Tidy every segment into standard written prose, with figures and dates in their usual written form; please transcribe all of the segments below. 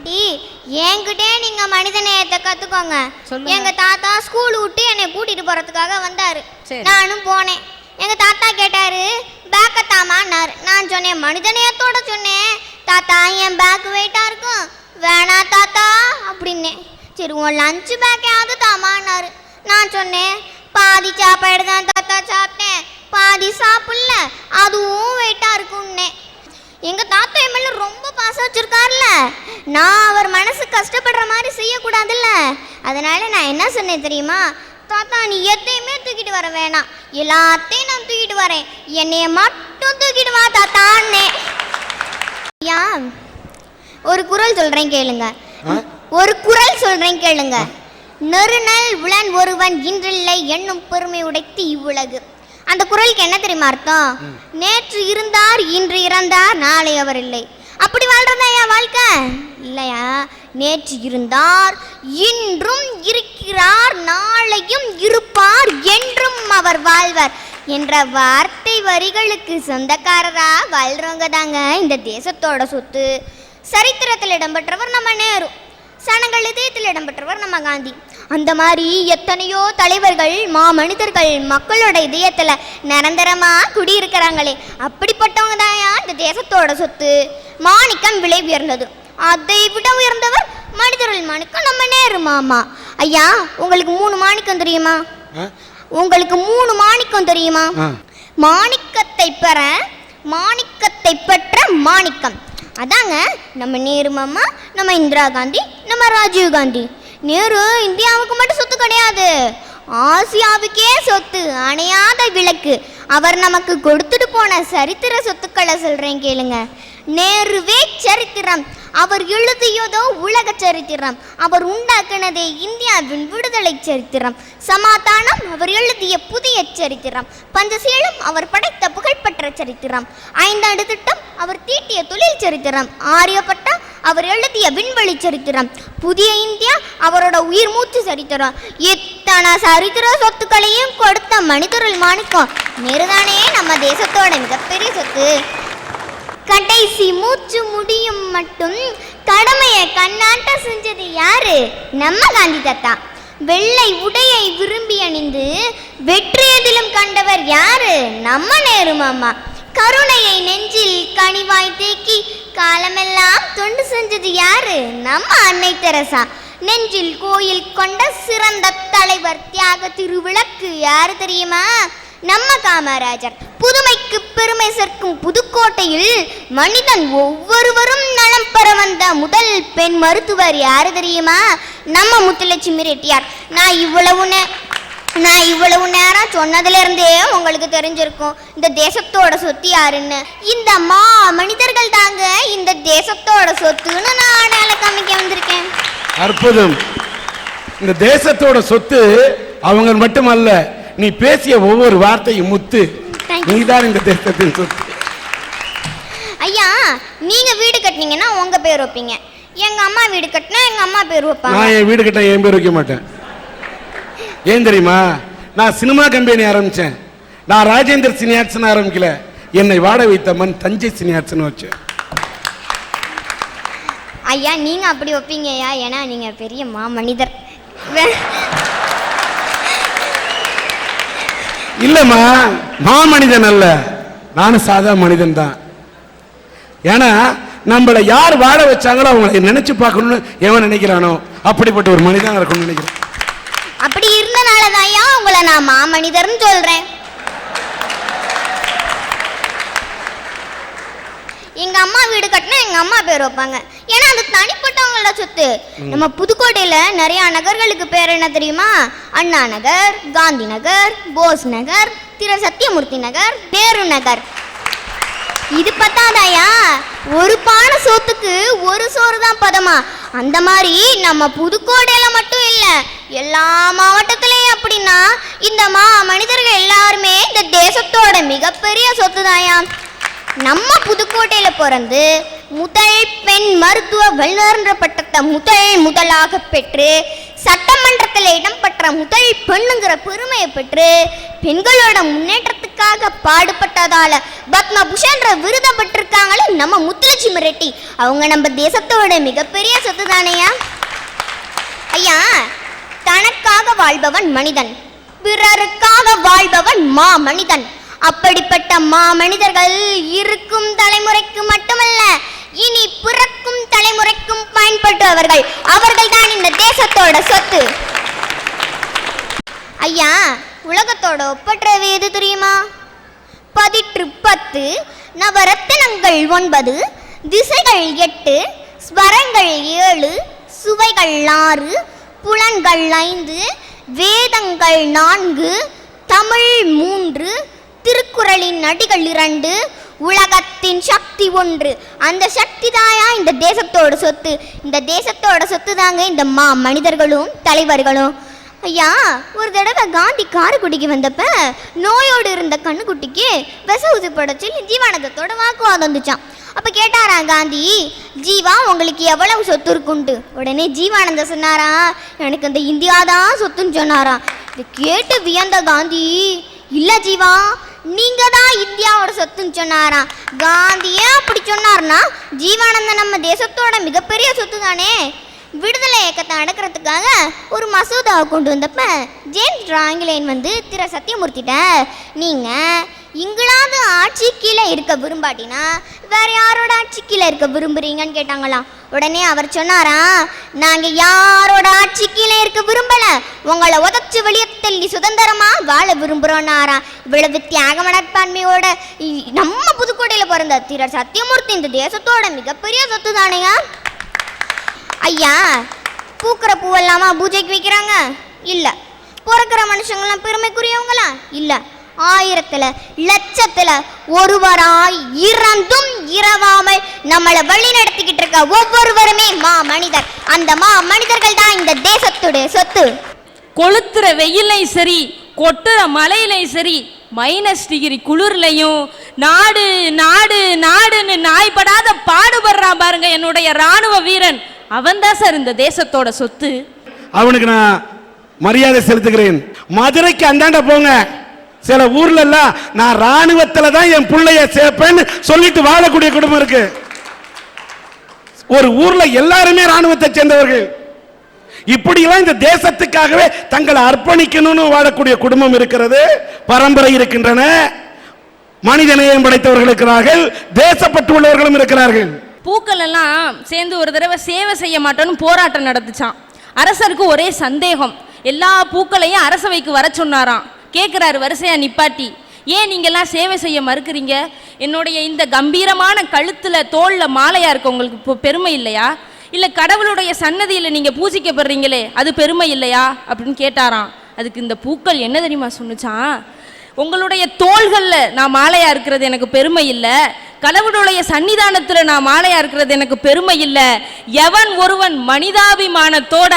Aunty, என்கிட்டே நீங்க மனித நேயத்தை கத்துக்கோங்க. எங்க தாத்தா ஸ்கூல் விட்டு என்னை கூட்டிட்டு போறதுக்காக வந்தாரு. நானும் போனேன். எங்க தாத்தா கேட்டாரு, பேக்க தாமான்னாரு. நான் சொன்னேன், மனித நேயத்தோட சொன்னேன். தாத்தா, என் பேக் வெயிட்டா இருக்கும், வேணா தாத்தா அப்படின்னேன். சரி, உன் லஞ்ச் பேக்கையாவது தாமான்னாரு. நான் சொன்னேன், பாதி சாப்பாடு தான் தாத்தா சாப்பிட்டேன், பாதி சாப்பிடல, அதுவும் வெயிட்டா இருக்குன்னே. எங்க தாத்தா என் மேல ரொம்ப பாசம் வச்சிருக்காருல்ல, நான் அவர் மனசு கஷ்டப்படுற மாதிரி செய்யக்கூடாதுல்ல. அதனால நான் என்ன சொன்னேன் தெரியுமா? தாத்தா, நீ எதையுமே தூக்கிட்டு வர வேணாம், எல்லாத்தையும் நான் தூக்கிட்டு வரேன், என்னைய மட்டும் தூக்கிட்டு வா தாத்தான்னே. ஐயா, ஒரு குறள் சொல்றேன் கேளுங்க. ஒரு குறள் சொல்றேன் கேளுங்க. நெருநல் உளன் ஒருவன் இன்றில்லை என்னும் பெருமை உடைத்து இவ்வுலகு. அந்த குறளுக்கு என்ன தெரியுமா அர்த்தம்? நேற்று இருந்தார், இன்று இறந்தார், நாளை அவர் இல்லை. அப்படி வாழ்றதா என் வாழ்க்கை இல்லையா? நேற்று இருந்தார், இன்றும் இருக்கிறார், நாளையும் இருப்பார், என்றும் அவர் வாழ்வார் என்ற வார்த்தை வரிகளுக்கு சொந்தக்காரரா வாழ்றவங்க தாங்க இந்த தேசத்தோட சொத்து. சரித்திரத்தில் இடம்பெற்றவர் நம்ம நேரு, சனங்கள் இதயத்தில் இடம்பெற்றவர் நம்ம காந்தி. அந்த மாதிரி எத்தனையோ தலைவர்கள், மாமனிதர்கள் மக்களோட இதயத்துல நிரந்தரமா குடியிருக்கிறாங்களே, அப்படிப்பட்டவங்க தான் இந்த தேசத்தோட சொத்து. மாணிக்கம் விலை உயர்ந்தது, அதை விட உயர்ந்தவர் மனிதர்கள் மாணிக்கம் நம்ம நேரு மாமா. ஐயா, உங்களுக்கு 3 மாணிக்கம் தெரியுமா? உங்களுக்கு 3 மாணிக்கம் தெரியுமா? மாணிக்கத்தை பெற, மாணிக்கத்தை பெற்ற மாணிக்கம், அதாங்க நம்ம நேரு மாமா, நம்ம இந்திரா காந்தி, நம்ம ராஜீவ் காந்தி. நேரு இந்தியாவுக்கு மட்டும் சொத்து கிடையாது, ஆசியாவுக்கே சொத்து, அணையாத விளக்கு. அவர் நமக்கு கொடுத்துட்டு போன சரித்திர சொத்துக்களை சொல்றேன் கேளுங்க. நேருவே சரித்திரம், அவர் எழுதியதோ உலக சரித்திரம், அவர் உண்டாக்குனதே இந்தியாவின் விடுதலை சரித்திரம். சமாதானம் அவர் எழுதிய புதிய சரித்திரம், பஞ்சசீலம் அவர் படைத்த புகழ்பெற்ற சரித்திரம், 5 ஆண்டு திட்டம் அவர் தீட்டிய தொழில் சரித்திரம், ஆரியப்பட்டா அவர் எழுதிய விண்வெளி சரித்திரம், புதிய இந்தியா அவரோட உயிர் மூச்சு சரித்திரம். இத்தனை சரித்திர சொத்துக்களையும் கொடுத்த மனிதர்கள் மாணிக்கம் நேருதானே நம்ம தேசத்தோட மிகப்பெரிய சொத்து. கடைசி மூச்சு முடியும் மட்டும் கடமையை கண்ணாட்ட செஞ்சது யாரு? நம்ம காந்தி தாத்தா. வெள்ளை உடையை விரும்பி அணிந்து வெற்றியதிலும் கண்டவர் யாரு? நம்ம நேரு மாமா. கருணையை நெஞ்சில் கனிவாய் தேக்கி காலமெல்லாம் தொண்டு செஞ்சது யாரு? நம்ம அன்னை தெரசா. நெஞ்சில் கோயில் கொண்ட சிறந்த தலைவர், தியாக திருவிளக்கு யாரு தெரியுமா? நம்ம காமராஜர். புதுமைக்கு பெருமை சேர்க்கும் புதுக்கோட்டையில் மனிதன் ஒவ்வொருவரும் நலம் பெற வந்த முதல் பெண் மருத்துவர் யாரு தெரியுமா? நம்ம முத்துலட்சுமி ரெட்டியார். நான் இவ்வளவு நேரம் சொன்னதுல இருந்தே உங்களுக்கு தெரிஞ்சிருக்கும் இந்த தேசத்தோட சொத்து யாருன்னு. இந்த மனிதர்கள் தாங்க இந்த தேசத்தோட சொத்துன்னு நான் அடையாள காமிக்க வந்திருக்கேன். அற்புதம். இந்த தேசத்தோட சொத்து அவங்க மட்டுமல்ல, நீ பேசிய ஒவ்வொரு வார்த்தையும் முத்து. நீதான் இந்த தேசத்தின் சொத்து. ஐயா, நீங்க வீடு கட்டினீங்கன்னா உங்க பேர் வைப்பீங்க, எங்க அம்மா வீடு கட்டினா எங்க அம்மா பேர் வைப்பாங்க. நான் என் வீடு கட்டினா என் பேர் வைக்க மாட்டேன். ஏன் தெரியுமா? நான் சினிமா கம்பெனி ஆரம்பிச்சேன். நான் ராஜேந்தர் சினியாட்சன் ஆரம்பிக்கல, என்னை வாட வைத்த மண் தஞ்சை சினியாட்சன் வச்சேன். ஐயா, நீங்க அப்படி வைப்பீங்க ஐயா, ஏன்னா நீங்க பெரிய மாமனிதர். இல்லம்மா, மாமனிதன் அல்ல, நானும் சாதா மனிதன் தான். ஏன்னா நம்மளை யார் வாழ வச்சாங்களோ அவங்களை நினைச்சு பார்க்கணும்னு எவன் நினைக்கிறானோ அப்படிப்பட்ட ஒரு மனிதன் இருக்கணும்னு நினைக்கிறேன். அப்படி இருந்தனாலதான் ஐயா உங்களை நான் மாமனிதர்னு சொல்றேன். எங்க அம்மா வீடு கட்டினா எங்க அம்மா பேர் வைப்பாங்க, ஏன்னா அது தனிப்பட்டவங்களோட சொத்து. நம்ம புதுக்கோட்டையில நிறைய நகர்களுக்கு பேர் என்ன தெரியுமா? அண்ணா நகர், காந்தி நகர், போஸ் நகர், திரு சத்தியமூர்த்தி நகர், நேரு நகர். இது பத்தாதாயா, ஒரு பானை சோத்துக்கு ஒரு சோறு தான் பதமா. அந்த மாதிரி நம்ம புதுக்கோட்டையில மட்டும் இல்ல, எல்லா மாவட்டத்திலையும் அப்படின்னா இந்த மனிதர்கள் எல்லாருமே இந்த தேசத்தோட மிகப்பெரிய சொத்து தாயா. நம்ம புதுக்கோட்டையில பிறந்து முதல் பெண் மருத்துவ வல்லுநர் பட்டத்தை முதலாக பெற்று சட்டமன்றத்தில் இடம்பெற்ற முதல் பெண்ணுங்கிற பெருமையை பெற்று பெண்களோட முன்னேற்றத்துக்காக பாடுபட்டதால பத்மபூஷன்ற விருதை பெற்றிருக்காங்களே நம்ம முத்துலட்சுமி ரெட்டி. அவங்க நம்ம தேசத்தோட மிகப்பெரிய சொத்து தானையா ஐயா. தனக்காக வாழ்பவன் மனிதன், பிறருக்காக வாழ்பவன் மா மனிதன். அப்படிப்பட்ட மா மனிதர்கள் இருக்கும் தலைமுறைக்கு மட்டுமல்ல, இனி பிறக்கும் தலைமுறைக்கும் பயன்படுபவர்கள். அவர்கள் தான் இந்த தேசத்தோட சொத்து ஐயா. உலகத்தோட ஒப்பற்றது எது தெரியுமா? பதிற்று 10, நவரத்தினங்கள் 9, திசைகள் 8, ஸ்வரங்கள் 7, சுவைகள் 6, புலன்கள் 5, வேதங்கள் 4, தமிழ் 3, திருக்குறளின் அடிகள் 2, உலகத்தின் சக்தி 1. அந்த சக்தி தாயா இந்த தேசத்தோட சொத்து. இந்த தேசத்தோட சொத்து தாங்க இந்த மா மனிதர்களும் தலைவர்களும் ஐயா. ஒரு தடவை காந்தி காரைக்குடிக்கு வந்தப்ப நோயோடு இருந்த கண்ணுக்குட்டிக்கு விச ஊசி படைச்சு ஜீவானந்தத்தோட வாக்குவாதம் வந்துச்சான். அப்போ கேட்டாரா காந்தி, ஜீவா உங்களுக்கு எவ்வளவு சொத்து இருக்குன்ட்டு. உடனே ஜீவானந்த சொன்னாரா, எனக்கு இந்த இந்தியா தான் சொத்துன்னு சொன்னாரா. இதை கேட்டு வியந்த காந்தி, இல்லை ஜீவா நீங்க தான் இந்தியாவோட சொத்துன்னு சொன்னாரா. காந்தியே அப்படி சொன்னார்னா ஜீவானந்தன் நம்ம தேசத்தோட மிகப்பெரிய சொத்து தானே. விடுதலை இயக்கத்தை அடக்கிறதுக்காக ஒரு மசோதாவை கொண்டு வந்தப்ப ஜேம்ஸ் ராங்கிலேன் வந்து திரு சத்தியமூர்த்திட்ட, நீங்கள் இங்கிலாந்து ஆட்சி கீழே இருக்க விரும்பாட்டினா வேற யாரோட ஆட்சி கீழே இருக்க விரும்புறீங்கன்னு கேட்டாங்களாம். உடனே அவர் சொன்னாரா, நாங்கள் யாரோட ஆட்சி கீழே இருக்க விரும்பலை, உங்களை உதச்சு வெளியே தள்ளி சுதந்திரமா வாழ விரும்புகிறோன்னாரா. இவ்வளவு தியாக மனப்பான்மையோட நம்ம புதுக்கோட்டையில் பிறந்த திரு சத்தியமூர்த்தி இந்த தேசத்தோட மிகப்பெரிய சொத்து தானேங்க ஐயா. பூக்கிற பூவெல்லாமா பூஜைக்கு வைக்கிறாங்க? இல்லை. பிறக்கிற மனுஷங்களாம் பெருமைக்குரியவங்களா? இல்லை. 1000ல் லட்சத்தில் ஒருவராய் இறந்தும் இரவாமல் நம்மளை வழி நடத்திக்கிட்டு இருக்க ஒவ்வொருவருமே மா மனிதர். அந்த மா மனிதர்கள் தான் இந்த தேசத்துடைய சொத்து. கொளுத்துற வெயிலையும் சரி, கொட்டுற மழையிலையும் சரி, -டிகிரி குளிர்லையும் நாடு நாடு நாடுன்னு நாய்படாத பாடுபடுறான் பாருங்க என்னுடைய ராணுவ வீரன். அவன் தான் சார் இந்த தேசத்தோட சொத்து. அவனுக்கு நான் மரியாதை செலுத்துகிறேன். மதுரைக்கு அந்தாண்ட போங்க, சில ஊர்ல எல்லாம் நான் ராணுவத்துல தான் என் பிள்ளைய சேர்ப்பேன்னு சொல்லிட்டு வாழக்கூடிய குடும்பம் இருக்கு. ஒரு ஊர்ல எல்லாருமே ராணுவத்தை சேர்ந்தவர்கள். இப்படியெல்லாம் இந்த தேசத்துக்காகவே தங்களை அர்ப்பணிக்கணும்னு வாழக்கூடிய குடும்பம் இருக்கிறது, பரம்பரை இருக்கின்றன. மனித நேயம் படைத்தவர்கள் இருக்கிறார்கள், தேசப்பட்டு உள்ளவர்களும் இருக்கிறார்கள். பூக்கள் எல்லாம் சேர்ந்து ஒரு தடவை சேவை செய்ய மாட்டோன்னு போராட்டம் நடந்துச்சான். அரசருக்கு ஒரே சந்தேகம், எல்லா பூக்களையும் அரசவைக்கு வர சொன்னாராம். கேட்குறாரு வரிசையா நிப்பாட்டி, ஏன் நீங்கள்லாம் சேவை செய்ய மறுக்கிறீங்க? என்னுடைய இந்த கம்பீரமான கழுத்தில் தோளில் மாலையா இருக்க உங்களுக்கு இப்போ பெருமை இல்லையா? இல்லை கடவுளுடைய சன்னதியில் நீங்கள் பூஜிக்கப்படுறீங்களே அது பெருமை இல்லையா அப்படின்னு கேட்டாராம். அதுக்கு இந்த பூக்கள் என்ன தெரியுமா சொன்னுச்சான், உங்களுடைய தோள்களில் நான் மாலையா இருக்கிறது எனக்கு பெருமை இல்லை, கடவுளுடைய சன்னிதானத்தில் நான் மாலையா இருக்கிறது எனக்கு பெருமை இல்லை. எவன் ஒருவன் மனிதாபிமானத்தோட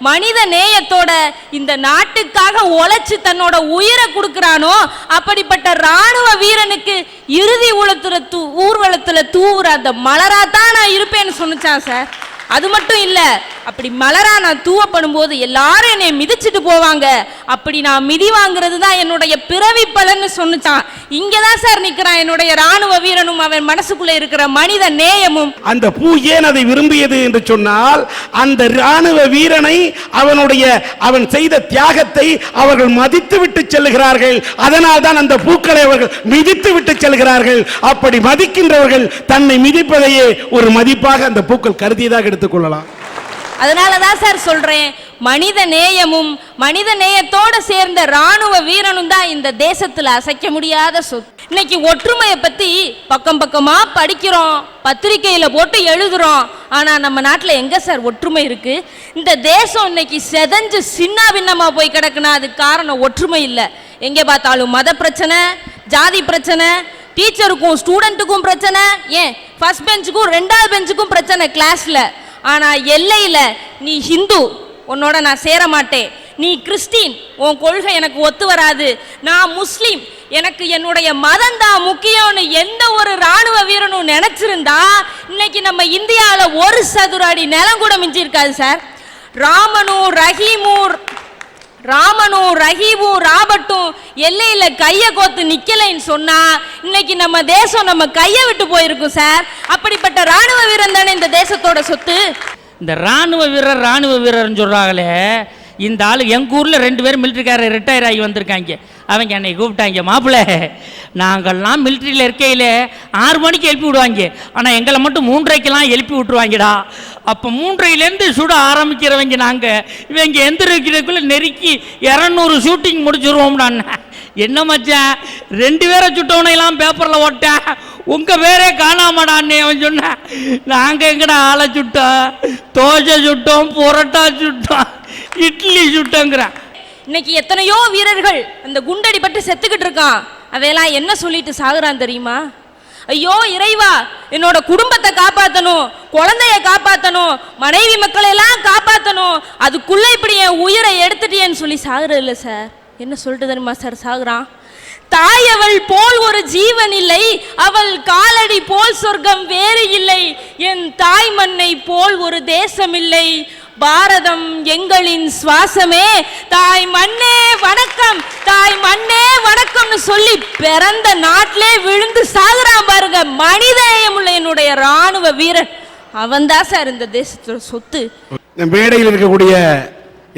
மனித நேயத்தோட இந்த நாட்டுக்காக உழைச்சு தன்னோட உயிரை கொடுக்கிறானோ அப்படிப்பட்ட ராணுவ வீரனுக்கு இறுதி ஊர்வலத்துல தூவுற அந்த மலராத்தான் நான் இருப்பேன்னு சொன்னிச்சான் சார். அது மட்டும் இல்லை, அப்படி மலரா நான் தூவப்படும் போது எல்லாரும் என்னை மிதிச்சுட்டு போவாங்க, அப்படி நான் மிதி வாங்குறது தான் என்னுடைய பிறவி பலன்னு சொன்னிச்சான். இங்கதான் சார் நிற்கிறான் என்னுடைய ராணுவ வீரனும் அவன் மனசுக்குள்ள இருக்கிற மனித நேயமும். அந்த பூ ஏன் அதை விரும்பியது என்று சொன்னால், அந்த ராணுவ வீரனை அவன் செய்த தியாகத்தை அவர்கள் மதித்து விட்டு செல்லுகிறார்கள். அதனால் தான் அந்த பூக்களை அவர்கள் மிதித்து விட்டு செல்கிறார்கள். அப்படி மதிக்கின்றவர்கள் தன்னை மிதிப்பதையே ஒரு மதிப்பாக அந்த பூக்கள் கருதியதாக எடுத்துக்கொள்ளலாம். அதனாலதான் சார் சொல்றேன், மனித நேயமும் மனித நேயத்தோட சேர்ந்த ராணுவ வீரனும் தான் இந்த தேசத்துல அசைக்க முடியாத சொத்து. இன்னைக்கு ஒற்றுமையை பத்தி பக்கம் பக்கமா படிக்கிறோம், பத்திரிகையில போட்டு எழுதுறோம். ஆனா நம்ம நாட்டுல எங்க சார் ஒற்றுமை இருக்கு? இந்த தேசம் இன்னைக்கு செதஞ்சு சின்ன பின்னமா போய் கிடக்குனா அதுக்கு காரணம் ஒற்றுமை இல்லை. எங்க பார்த்தாலும் மத பிரச்சனை, ஜாதி பிரச்சனை, டீச்சருக்கும் ஸ்டூடெண்ட்டுக்கும் பிரச்சனை, ஏன் ஃபர்ஸ்ட் பெஞ்சுக்கும் 2வது பெஞ்சுக்கும் பிரச்சனை கிளாஸ்ல. ஆனா எல்லையில நீ ஹிந்து, உன்னோட நான் சேர மாட்டேன், நீ கிறிஸ்டின், உன் கொள்கை எனக்கு ஒத்து வராது, நான் முஸ்லீம், எனக்கு என்னுடைய மதம் தான் முக்கியம்னு எந்த ஒரு ராணுவ வீரனும் நினைச்சிருந்தா இன்னைக்கு நம்ம இந்தியாவில் 1 சதுர அடி நிலம் கூட மிஞ்சி இருக்காது சார். ராமனும் ரஹீமும் ராபர்ட்டும் எல்லையில கைய கோத்து நிக்கலைன்னு சொன்னா இன்னைக்கு நம்ம தேசம் நம்ம கையை விட்டு போயிருக்கும் சார். அப்படிப்பட்ட ராணுவ வீரன் தானே இந்த தேசத்தோட சொத்து. இந்த ராணுவ வீரர்னு சொல்றாங்களே, இந்த ஆளு எங்க ஊர்ல 2 பேர் மிலிட்டரிக்காரர் ரிட்டையர் ஆகி வந்திருக்காங்க. அவங்க என்னை கூப்பிட்டாங்க, மாப்பிள்ள நாங்கள்லாம் மிலிட்டரியில் இருக்கையில் 6 மணிக்கு எழுப்பி விடுவாங்க, ஆனால் எங்களை மட்டும் 3:30க்கெல்லாம் எழுப்பி விட்டுருவாங்கடா. அப்போ 3:30லேருந்து சுட ஆரம்பிக்கிறவங்க நாங்கள். இவங்க எந்திரிக்கிறதுக்குள்ளே நெருக்கி 200 ஷூட்டிங் முடிச்சிருவோம்டான்னு. என்ன மச்சான் 2 பேரை சுட்டவனையெல்லாம் பேப்பரில் ஓட்டேன், உங்கள் பேரே காணாமடான்னு அவன் சொன்னேன். நாங்கள் எங்கடா ஆளை சுட்டோம், தோசை சுட்டோம், புரோட்டா சுட்டோம், இட்லி சுட்டோங்கிறேன். இன்னைக்கு எத்தனையோ வீரர்கள் அந்த குண்டடி பட்டு செத்துக்கிட்டு இருக்கான். அதையெல்லாம் என்ன சொல்லிட்டு சாகுறான் தெரியுமா? ஐயோ இறைவா, என்னோட குடும்பத்தை காப்பாற்றணும், குழந்தைய காப்பாற்றணும், மனைவி மக்களை எல்லாம் காப்பாற்றணும், அதுக்குள்ள இப்படி என் உயிரை எடுத்துட்டேன்னு சொல்லி சாகுறது இல்லை சார். என்ன சொல்லிட்டு தெரியுமா சார் சாகுறான்? தாய் அவள் போல் ஒரு ஜீவன் இல்லை, அவள் காலடி போல் சொர்க்கம் வேறு இல்லை, என் தாய் மண்ணை போல் ஒரு தேசம் இல்லை, பாரதம் எங்களின் சுவாசமே, தாய் மண்ணே வணக்கம், தாய் மண்ணே வணக்கம்னு சொல்லி பிறந்த நாட்டிலே விழுந்து சாகுறான் பாருங்க. மனிதநேயமுள்ள என்னுடைய ராணுவ வீரன் அவன்தான் சார் இந்த தேசத்தோட சொத்து. மேடையில் இருக்கக்கூடிய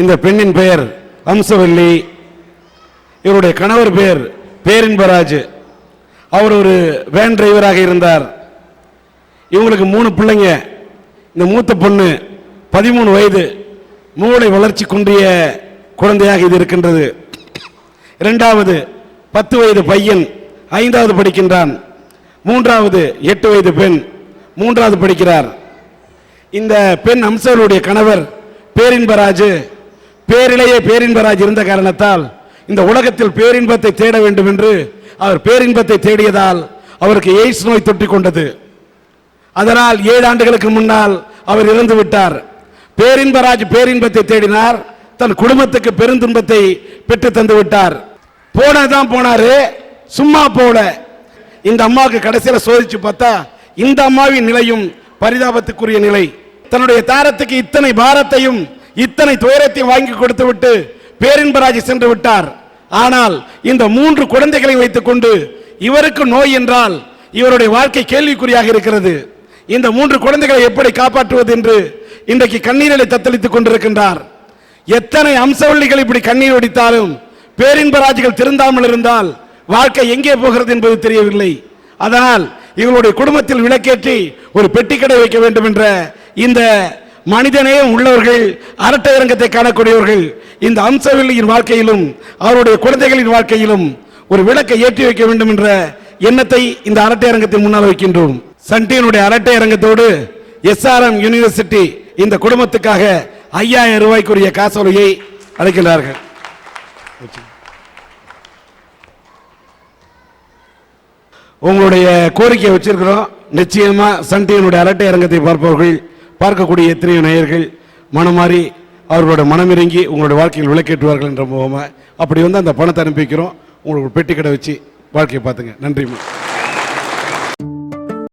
இந்த பெண்ணின் பெயர் அம்சவல்லி. இவருடைய கணவர் பெயர் பேரின்பராஜ். அவர் ஒரு வேன் டிரைவராக இருந்தார். இவங்களுக்கு 3 பிள்ளைங்க. இந்த மூத்த பொண்ணு 13 வயது, மூளை வளர்ச்சி குன்றிய குழந்தையாக இது இருக்கின்றது. 2வது 10 வயது பையன் 5வது படிக்கின்றான். 3வது 8 வயது பெண் 3வது படிக்கிறார். இந்த பெண் அம்சவல்லியுடைய கணவர் பேரின்பராஜ். பேரிலேயே பேரின்பராஜ் இருந்த காரணத்தால் இந்த உலகத்தில் பேரின்பத்தை தேட வேண்டும் என்று அவர் பேரின்பத்தை தேடியதால் அவருக்கு எய்ட்ஸ் நோய் தொற்றிக் கொண்டது. அதனால் 7 ஆண்டுகளுக்கு முன்னால் அவர் இறந்து விட்டார். பேரின்பராஜ் பேரின்பத்தை தேடினார், தன் குடும்பத்துக்கு பெருந்துன்பத்தை பெற்று தந்து விட்டார். போனதான் போனாரு, சும்மா போல. இந்த அம்மாவுக்கு கடைசியில் சோதிச்சு பார்த்தா இந்த அம்மாவின் நிலையும் பரிதாபத்துக்குரிய நிலை. தன்னுடைய தாரத்துக்கு இத்தனை பாரத்தையும் இத்தனை துயரத்தையும் வாங்கி கொடுத்து விட்டு பேரின்பராஜ் சென்று விட்டார். ஆனால் இந்த 3 குழந்தைகளை வைத்துக் கொண்டு இவருக்கு நோய் என்றால் இவருடைய வாழ்க்கை கேள்விக்குறியாக இருக்கிறது. இந்த 3 குழந்தைகளை எப்படி காப்பாற்றுவது என்று இன்றைக்கு கண்ணீரிலே தத்தளித்துக் கொண்டிருக்கின்றார். எத்தனை அம்சவல்லிகள் இப்படி கண்ணீர் வடித்தாலும் பேரின்பராஜ்கள் திருந்தாமல் இருந்தால் வாழ்க்கை எங்கே போகிறது என்பது தெரியவில்லை. அதனால் இவங்களுடைய குடும்பத்தில் விளக்கேற்றி ஒரு பெட்டிக்கடை வைக்க வேண்டும் என்ற இந்த மனிதநேயம் உள்ளவர்கள், அரட்டை அரங்கத்தை காணக்கூடியவர்கள் இந்த அம்சவல்லியின் வாழ்க்கையிலும் அவருடைய குழந்தைகளின் வாழ்க்கையிலும் ஒரு விளக்கை ஏற்றி வைக்க வேண்டும் என்ற எண்ணத்தை இந்த அரட்டை அரங்கத்தின் முன்னால் வைக்கின்றோம். சன்டியினுடைய அரட்டை அரங்கத்தோடு SRM யூனிவர்சிட்டி இந்த குடும்பத்துக்காக 5000 ரூபாய்க்குரிய காசோலையை அளிக்கிறார்கள். உங்களுடைய கோரிக்கையை வச்சிருக்கிறோம். நிச்சயமா சன்டியினுடைய அரட்டை அரங்கத்தை பார்ப்பவர்கள், பார்க்கக்கூடிய எத்தனையோ நேயர்கள் மனமாறி அவர்களோட மனமிறங்கி உங்களுடைய வாழ்க்கையில் விளக்கேற்றுவார்கள் என்ற முகமாக அப்படி வந்து அந்த பணத்தை அனுப்பி வைக்கிறோம். உங்களுக்கு பெட்டி கடை வச்சு வாழ்க்கையை பார்த்துங்க. நன்றிம்மா.